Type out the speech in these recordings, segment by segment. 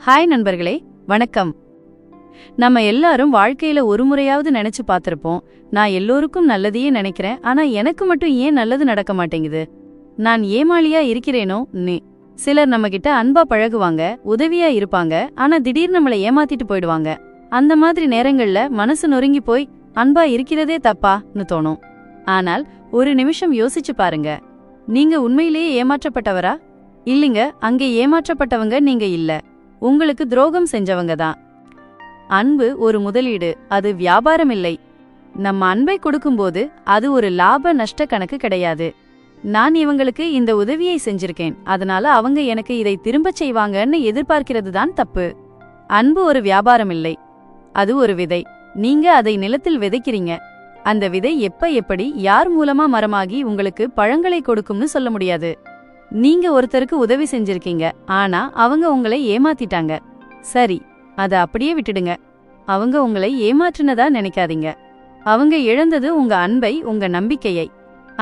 Hi நண்பர்களே, வணக்கம். நம்ம எல்லாரும் வாழ்க்கையில ஒரு முறையாவது நினைச்சு பார்த்திருப்போம், நான் எல்லோருக்கும் நல்லதையே நினைக்கிறேன், ஆனா எனக்கு மட்டும் ஏன் நல்லது நடக்க மாட்டேங்குது, நான் ஏமாளியா இருக்கிறேனோ. சிலர் நம்ம கிட்ட அன்பா பழகுவாங்க, உதவியா இருப்பாங்க, ஆனா திடீர்னு நம்மளை ஏமாத்திட்டு போயிடுவாங்க. அந்த மாதிரி நேரங்கள்ல மனசு நொறுங்கி போய் அன்பா இருக்கிறதே தப்பான்னு தோணும். ஆனால் ஒரு நிமிஷம் யோசிச்சு பாருங்க, நீங்க உண்மையிலேயே ஏமாற்றப்பட்டவரா? இல்லைங்க, அங்கே ஏமாற்றப்பட்டவங்க நீங்க இல்ல, உங்களுக்கு துரோகம் செஞ்சவங்க தான். அன்பு ஒரு முதலீடு, அது வியாபாரம் இல்லை. நம்ம அன்பை கொடுக்கும்போது அது ஒரு லாப நஷ்ட கணக்கு கிடையாது. நான் இவங்களுக்கு இந்த உதவியை செஞ்சிருக்கேன், அதனால அவங்க எனக்கு இதை திரும்பச் செய்வாங்கன்னு எதிர்பார்க்கிறது தான் தப்பு. அன்பு ஒரு வியாபாரம் இல்லை, அது ஒரு விதை. நீங்க அதை நிலத்தில் விதைக்கிறீங்க. அந்த விதை எப்படி யார் மூலமா மரமாகி உங்களுக்கு பழங்களை கொடுக்கும்னு சொல்ல முடியாது. நீங்க ஒருத்தருக்கு உதவி செஞ்சிருக்கீங்க, ஆனா அவங்க உங்களை ஏமாத்திட்டாங்க. சரி, அதை அப்படியே விட்டுடுங்க. அவங்க உங்களை ஏமாற்றினதா நினைக்காதீங்க. அவங்க இழந்தது உங்க அன்பை, உங்க நம்பிக்கையை.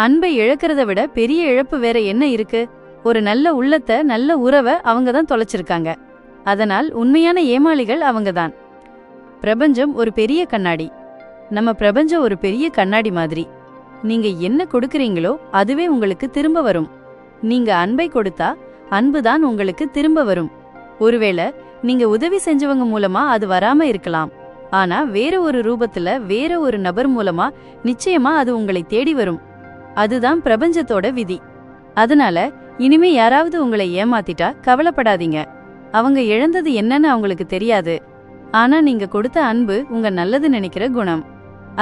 அன்பை இழக்கிறத விட பெரிய இழப்பு வேற என்ன இருக்கு? ஒரு நல்ல உள்ளத்தை, நல்ல உறவை அவங்க தான் தொலைச்சிருக்காங்க. அதனால் உண்மையான ஏமாளிகள் அவங்கதான். பிரபஞ்சம் ஒரு பெரிய கண்ணாடி. நம்ம பிரபஞ்சம் ஒரு பெரிய கண்ணாடி மாதிரி. நீங்க என்ன கொடுக்கறீங்களோ அதுவே உங்களுக்கு திரும்ப வரும். நீங்க அன்பை கொடுத்தா அன்புதான் உங்களுக்கு திரும்ப வரும். ஒருவேளை நீங்க உதவி செஞ்சவங்க மூலமா அது வராம இருக்கலாம், ஆனா வேற ஒரு ரூபத்துல, வேற ஒரு நபர் மூலமா நிச்சயமா அது உங்களை தேடி வரும். அதுதான் பிரபஞ்சத்தோட விதி. அதனால இனிமே யாராவது உங்களை ஏமாத்திட்டா கவலைப்படாதீங்க. அவங்க இழந்தது என்னன்னு அவங்களுக்கு தெரியாது. ஆனா நீங்க கொடுத்த அன்பு, உங்க நல்லது நினைக்கிற குணம்,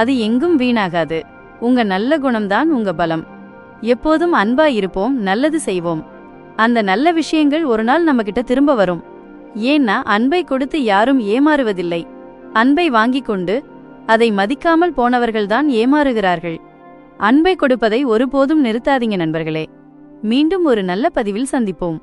அது எங்கும் வீணாகாது. உங்க நல்ல குணம்தான் உங்க பலம். எப்போதும் அன்பா இருப்போம், நல்லது செய்வோம். அந்த நல்ல விஷயங்கள் ஒரு நாள் நம்ம கிட்ட திரும்ப வரும். ஏன்னா அன்பை கொடுத்து யாரும் ஏமாறுவதில்லை. அன்பை வாங்கிக் கொண்டு அதை மதிக்காமல் போனவர்கள்தான் ஏமாறுகிறார்கள். அன்பை கொடுப்பதை ஒருபோதும் நிறுத்தாதீங்க நண்பர்களே. மீண்டும் ஒரு நல்ல பதிவில் சந்திப்போம்.